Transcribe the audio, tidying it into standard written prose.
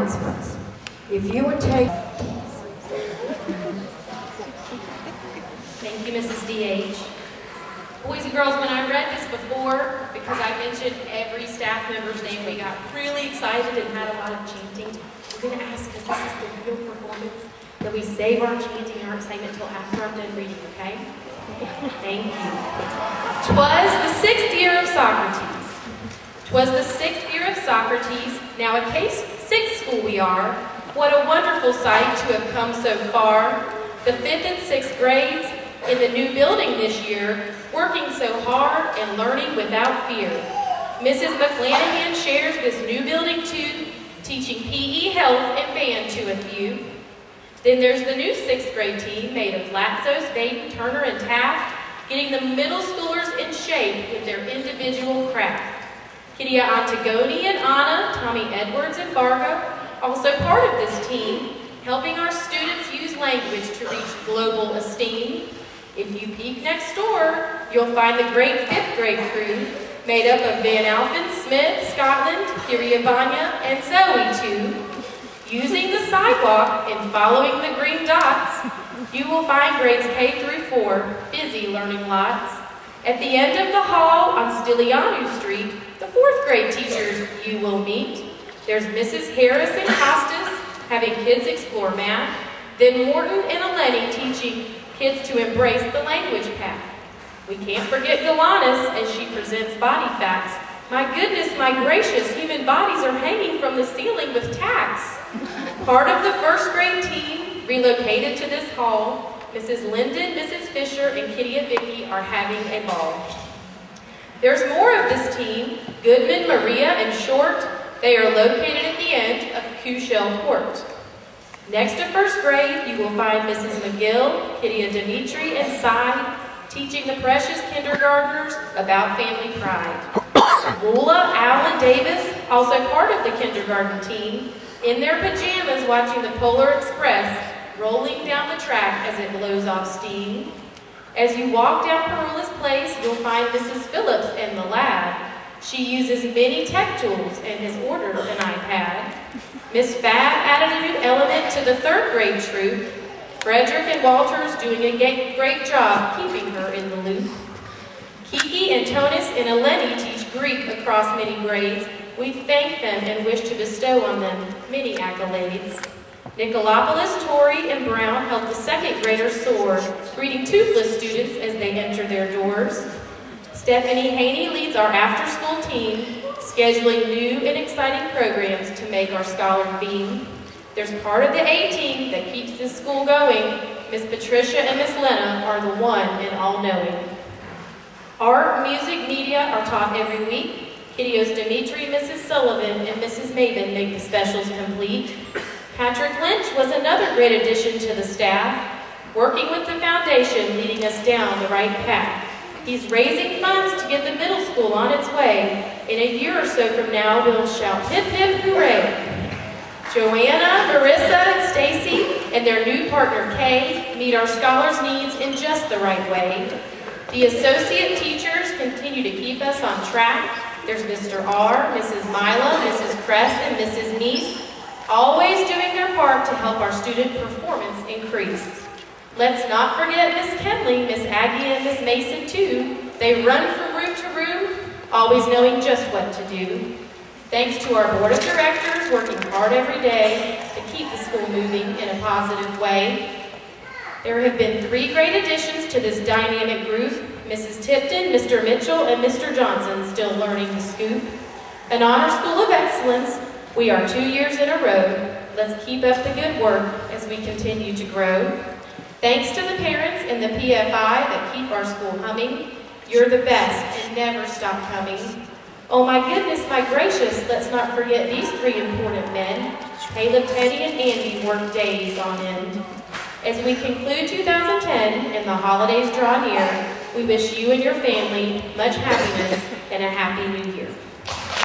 announcements. If you would take... Thank you, Mrs. D.H. Boys and girls, when I read this before, because I mentioned every staff member's name, we got really excited and had a lot of chanting. I'm going to ask, because this is the real performance, that we save our chanting and our excitement until after I'm done reading, okay? Thank you. 'Twas the 6th year of Socrates. 'Twas the 6th year of Socrates. Now a K-6 school we are. What a wonderful sight to have come so far. The 5th and 6th grades in the new building this year, working so hard and learning without fear. Mrs. McClanahan shares this new building too, teaching PE, health, and band to a few. Then there's the new 6th grade team made of Latzos, Baden, Turner, and Taft, getting the middle schoolers in shape with their individual craft. Kittia Antigone and Anna, Tommy Edwards and Varga, also part of this team, helping our students use language to reach global esteem. If you peek next door, you'll find the great 5th grade crew, made up of Van Alphen, Smith, Scotland, Kiriavanya, and Zoe too. Using the sidewalk and following the green dots, you will find grades K through 4, busy learning lots. At the end of the hall on Stilianu Street, the 4th grade teachers you will meet. There's Mrs. Harris and Costas, having kids explore math. Then Morton and Eleni teaching kids to embrace the language path. We can't forget Galanis as she presents body facts. My goodness, my gracious, human bodies are hanging from the ceiling with tacks. Part of the 1st grade team relocated to this hall. Mrs. Linden, Mrs. Fisher, and Kitty and Vicky are having a ball. There's more of this team, Goodman, Maria, and Short. They are located at the end of Cushell Court. Next to 1st grade, you will find Mrs. McGill, Kitty and Dimitri, and Cy, teaching the precious kindergartners about family pride. Lula, Al, and Davis, also part of the kindergarten team, in their pajamas watching the Polar Express rolling down the track as it blows off steam. As you walk down Perula's Place, you'll find Mrs. Phillips in the lab. She uses many tech tools and has ordered an iPad. Miss Fab added a new element to the 3rd grade troop. Frederick and Walters doing a great job keeping her in the loop. Kiki and Tonis and Eleni teach Greek across many grades. We thank them and wish to bestow on them many accolades. Nicolopoulos, Torrey, and Brown help the 2nd graders soar, greeting toothless students as they enter their doors. Stephanie Haney leads our after-school team, scheduling new and exciting programs to make our scholars beam. There's part of the A team that keeps this school going. Miss Patricia and Miss Lena are the one and all-knowing. Art, music, media are taught every week. Kiddios Dimitri, Mrs. Sullivan, and Mrs. Maven make the specials complete. Patrick Lynch was another great addition to the staff, working with the foundation, leading us down the right path. He's raising funds to get the middle school on its way. In a year or so from now, we'll shout hip hip hooray. Joanna, Marissa, and Stacy, and their new partner Kay meet our scholars' needs in just the right way. The associate teachers continue to keep us on track. There's Mr. R, Mrs. Mila, Mrs. Kress, and Mrs. Neese, always doing their part to help our student performance increase. Let's not forget Miss Kenley, Miss Aggie, and Miss Mason too. They run from room to room, always knowing just what to do. Thanks to our board of directors working hard every day to keep the school moving in a positive way. There have been 3 great additions to this dynamic group. Mrs. Tipton, Mr. Mitchell, and Mr. Johnson still learning the scoop. An honor school of excellence. We are 2 years in a row. Let's keep up the good work as we continue to grow. Thanks to the parents and the PFI that keep our school humming. You're the best and never stop coming. Oh my goodness, my gracious, let's not forget these 3 important men. Caleb, Teddy, and Andy work days on end. As we conclude 2010 and the holidays draw near, we wish you and your family much happiness and a happy new year.